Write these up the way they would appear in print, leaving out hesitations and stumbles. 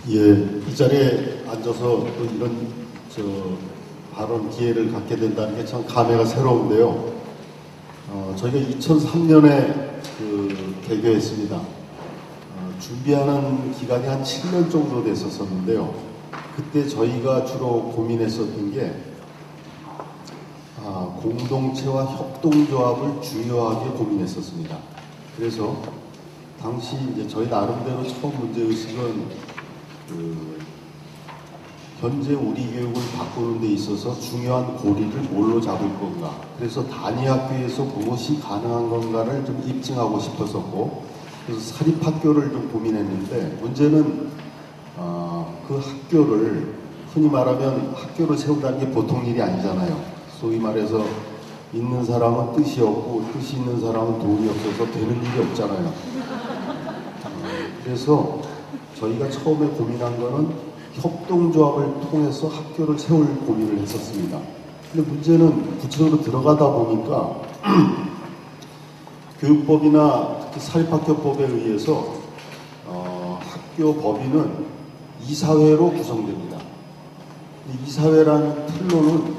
예, 이 자리에 앉아서 또 이런 발언 기회를 갖게 된다는 게 참 감회가 새로운데요. 저희가 2003년에 개교했습니다. 준비하는 기간이 한 7년 정도 됐었는데요. 그때 저희가 주로 고민했었던 게 공동체와 협동조합을 중요하게 고민했었습니다. 그래서 당시 이제 저희 나름대로 처음 문제의식은 현재 우리 교육을 바꾸는 데 있어서 중요한 고리를 뭘로 잡을 건가. 그래서 단위 학교에서 무엇이 가능한 건가를 좀 입증하고 싶었었고, 그래서 사립학교를 좀 고민했는데, 문제는 그 학교를 흔히 말하면 학교를 세운다는 게 보통 일이 아니잖아요. 소위 말해서 있는 사람은 뜻이 없고 뜻이 있는 사람은 돈이 없어서 되는 일이 없잖아요. 그래서 저희가 처음에 고민한 거는 협동조합을 통해서 학교를 세울 고민을 했었습니다. 근데 문제는 구체적으로 들어가다 보니까 교육법이나 특히 사립학교법에 의해서 학교 법인은 이사회로 구성됩니다. 이사회라는 틀로는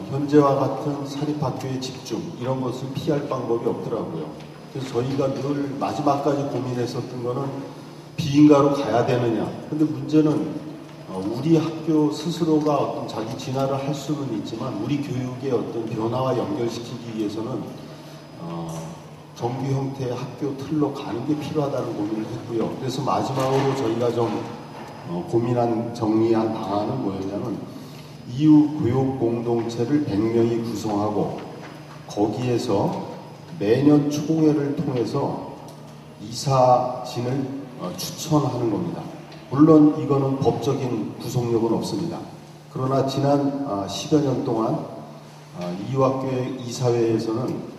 현재와 같은 사립학교의 집중 이런 것을 피할 방법이 없더라고요. 그래서 저희가 늘 마지막까지 고민했었던 거는 비인가로 가야 되느냐. 근데 문제는 우리 학교 스스로가 어떤 자기 진화를 할 수는 있지만 우리 교육의 어떤 변화와 연결시키기 위해서는 정규 형태의 학교 틀로 가는 게 필요하다는 고민을 했고요. 그래서 마지막으로 저희가 좀 정리한 방안은 뭐였냐면 이후 교육 공동체를 100명이 구성하고 거기에서 매년 총회를 통해서 이사진을 추천하는 겁니다. 물론 이거는 법적인 구속력은 없습니다. 그러나 지난 10여 년 동안 이화교의 이사회에서는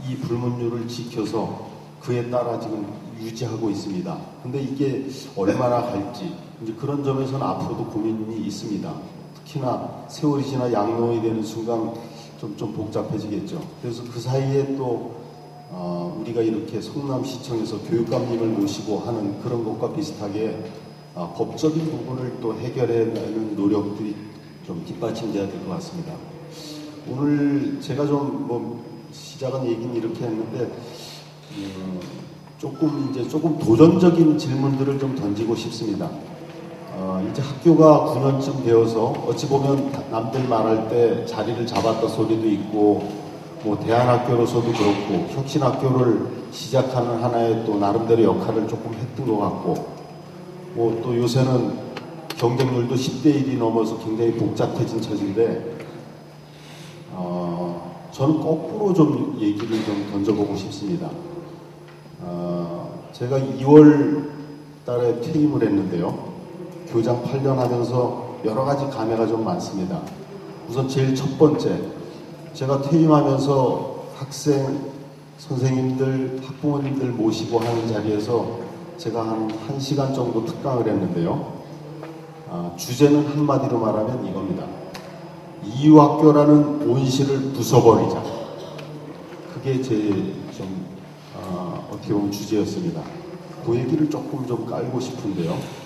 이 불문율을 지켜서 그에 따라 지금 유지하고 있습니다. 근데 이게 얼마나 갈지 이제 그런 점에서는 앞으로도 고민이 있습니다. 특히나 세월이 지나 양로이 되는 순간 좀 복잡해지겠죠. 그래서 그 사이에 또 우리가 이렇게 성남시청에서 교육감님을 모시고 하는 그런 것과 비슷하게 법적인 부분을 또 해결해내는 노력들이 좀 뒷받침돼야 될 것 같습니다. 오늘 제가 좀 시작은 얘기는 이렇게 했는데 조금 도전적인 질문들을 좀 던지고 싶습니다. 이제 학교가 9년쯤 되어서 어찌 보면 남들 말할 때 자리를 잡았다 소리도 있고 대안학교로서도 그렇고 혁신학교를 시작하는 하나의 또 나름대로 역할을 조금 했던 것 같고 또 요새는 경쟁률도 10대 1이 넘어서 굉장히 복잡해진 처지인데 저는 거꾸로 좀 얘기를 좀 던져보고 싶습니다. 제가 2월 달에 퇴임을 했는데요. 교장 8년 하면서 여러 가지 감회가 좀 많습니다. 우선 제일 첫 번째, 제가 퇴임하면서 학생, 선생님들, 학부모님들 모시고 하는 자리에서 제가 한 1시간 정도 특강을 했는데요. 주제는 한마디로 말하면 이겁니다. 이유학교라는 온실을 부숴버리자. 그게 제 어떻게 보면 주제였습니다. 그 얘기를 조금 좀 깔고 싶은데요.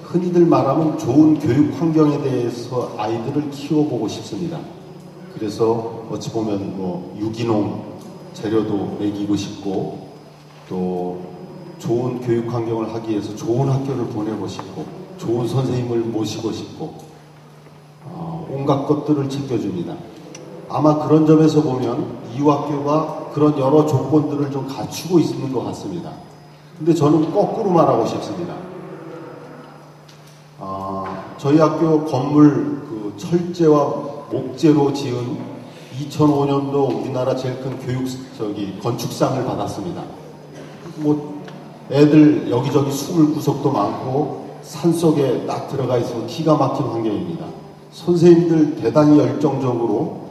흔히들 말하면 좋은 교육 환경에 대해서 아이들을 키워보고 싶습니다. 그래서 어찌 보면 유기농 재료도 먹이고 싶고 또 좋은 교육 환경을 하기 위해서 좋은 학교를 보내고 싶고 좋은 선생님을 모시고 싶고 온갖 것들을 챙겨줍니다. 아마 그런 점에서 보면 이화학교가 그런 여러 조건들을 좀 갖추고 있는 것 같습니다. 근데 저는 거꾸로 말하고 싶습니다. 저희 학교 건물 철제와 목재로 지은 2005년도 우리나라 제일 큰 건축상을 받았습니다. 애들 여기저기 숨을 구석도 많고 산속에 딱 들어가 있으면 기가 막힌 환경입니다. 선생님들 대단히 열정적으로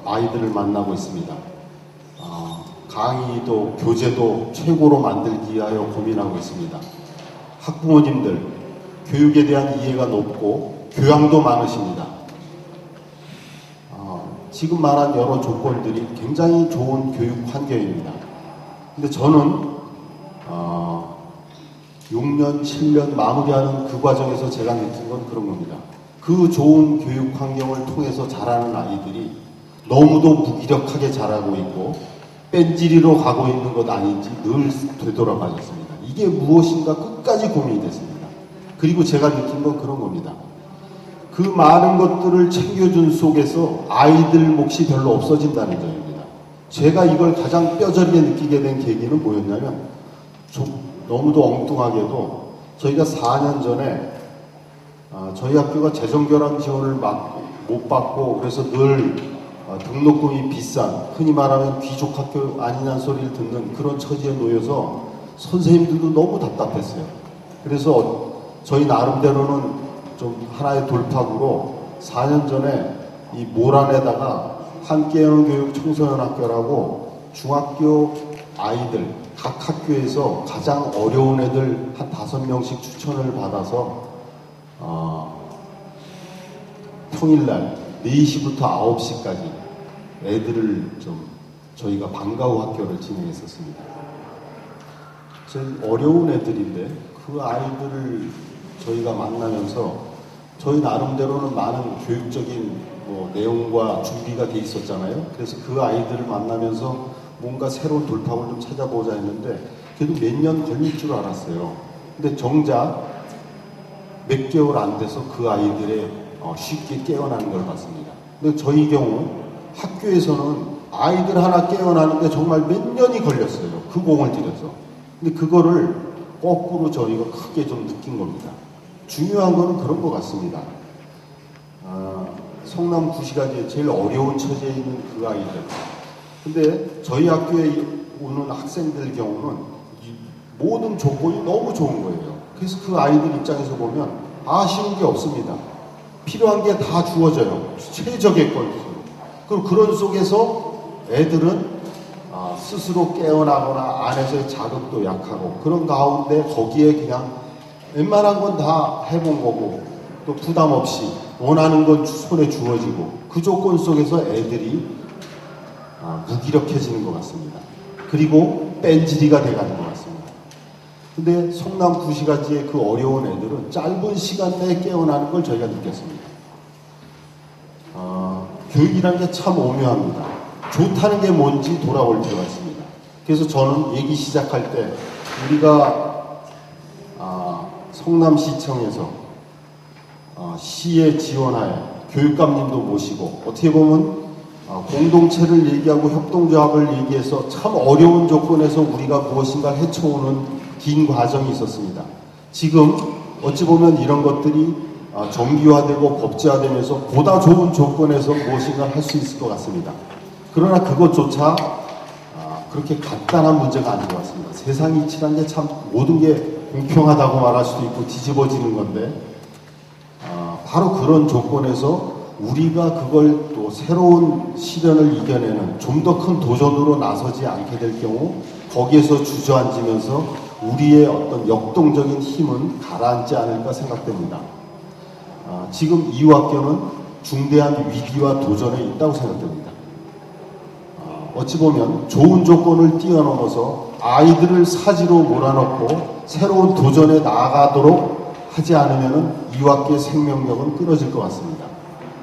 아이들을 만나고 있습니다. 강의도 교재도 최고로 만들기 위하여 고민하고 있습니다. 학부모님들 교육에 대한 이해가 높고 교양도 많으십니다. 지금 말한 여러 조건들이 굉장히 좋은 교육 환경입니다. 근데 저는 6년, 7년 마무리하는 그 과정에서 제가 느낀 건 그런 겁니다. 그 좋은 교육 환경을 통해서 자라는 아이들이 너무도 무기력하게 자라고 있고 뺀질이로 가고 있는 것 아닌지 늘 되돌아봐졌습니다. 이게 무엇인가 끝까지 고민이 됐습니다. 그리고 제가 느낀 건 그런 겁니다. 그 많은 것들을 챙겨준 속에서 아이들 몫이 별로 없어진다는 점입니다. 제가 이걸 가장 뼈저리게 느끼게 된 계기는 뭐였냐면 너무도 엉뚱하게도 저희가 4년 전에 저희 학교가 재정결함 지원을 못 받고 그래서 늘 등록금이 비싼 흔히 말하면 귀족 학교 아니냐는 소리를 듣는 그런 처지에 놓여서 선생님들도 너무 답답했어요. 그래서 저희 나름대로는 좀 하나의 돌파구로 4년 전에 이 모란에다가 함께하는 교육 청소년 학교라고 중학교 아이들 각 학교에서 가장 어려운 애들 한 5명씩 추천을 받아서 평일날 4시부터 9시까지 애들을 좀 저희가 방과 후 학교를 진행했었습니다. 제일 어려운 애들인데 그 아이들을 저희가 만나면서 저희 나름대로는 많은 교육적인 내용과 준비가 돼 있었잖아요. 그래서 그 아이들을 만나면서 뭔가 새로운 돌파구를 좀 찾아보자 했는데 그래도 몇 년 걸릴 줄 알았어요. 근데 정작 몇 개월 안 돼서 그 아이들의 쉽게 깨어나는 걸 봤습니다. 근데 저희 경우 학교에서는 아이들 하나 깨어나는데 정말 몇 년이 걸렸어요. 그 공을 들여서. 근데 그거를 거꾸로 저희가 크게 좀 느낀 겁니다. 중요한 거는 그런 것 같습니다. 성남 구시가지에 제일 어려운 처지에 있는 그 아이들. 근데 저희 학교에 오는 학생들 경우는 모든 조건이 너무 좋은 거예요. 그래서 그 아이들 입장에서 보면 아쉬운 게 없습니다. 필요한 게 다 주어져요. 최적의 것으로. 그럼 그런 속에서 애들은 스스로 깨어나거나 안에서의 자극도 약하고 그런 가운데 거기에 그냥 웬만한 건 다 해본 거고 또 부담 없이 원하는 건 손에 주어지고 그 조건 속에서 애들이 무기력해지는 것 같습니다. 그리고 뺀질이가 돼가는 것 같습니다. 근데 성남 구시가지의 그 어려운 애들은 짧은 시간 내에 깨어나는 걸 저희가 느꼈습니다. 교육이라는 게 참 오묘합니다. 좋다는 게 뭔지 돌아볼 필요가 있습니다. 그래서 저는 얘기 시작할 때 우리가 성남시청에서 시에 지원하여 교육감님도 모시고 어떻게 보면 공동체를 얘기하고 협동조합을 얘기해서 참 어려운 조건에서 우리가 무엇인가 헤쳐오는 긴 과정이 있었습니다. 지금 어찌 보면 이런 것들이 정기화되고 법제화되면서 보다 좋은 조건에서 무엇인가 할 수 있을 것 같습니다. 그러나 그것조차 그렇게 간단한 문제가 아닌 것 같습니다. 세상이 이치란 게 참 모든 게 공평하다고 말할 수도 있고 뒤집어지는 건데 바로 그런 조건에서 우리가 그걸 또 새로운 시련을 이겨내는 좀 더 큰 도전으로 나서지 않게 될 경우 거기에서 주저앉으면서 우리의 어떤 역동적인 힘은 가라앉지 않을까 생각됩니다. 지금 이 학교는 중대한 위기와 도전에 있다고 생각됩니다. 어찌 보면 좋은 조건을 뛰어넘어서 아이들을 사지로 몰아넣고 새로운 도전에 나아가도록 하지 않으면 이 학교의 생명력은 끊어질 것 같습니다.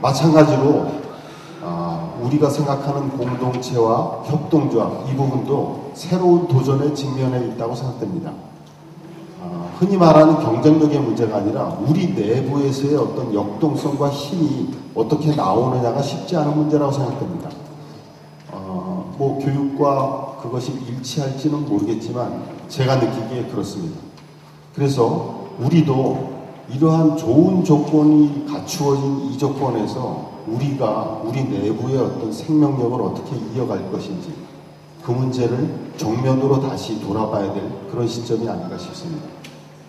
마찬가지로 우리가 생각하는 공동체와 협동조합 이 부분도 새로운 도전에 직면해 있다고 생각됩니다. 흔히 말하는 경쟁력의 문제가 아니라 우리 내부에서의 어떤 역동성과 힘이 어떻게 나오느냐가 쉽지 않은 문제라고 생각됩니다. 교육과 그것이 일치할지는 모르겠지만 제가 느끼기에 그렇습니다. 그래서 우리도 이러한 좋은 조건이 갖추어진 이 조건에서 우리가 우리 내부의 어떤 생명력을 어떻게 이어갈 것인지 그 문제를 정면으로 다시 돌아봐야 될 그런 시점이 아닌가 싶습니다.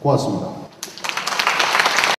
고맙습니다.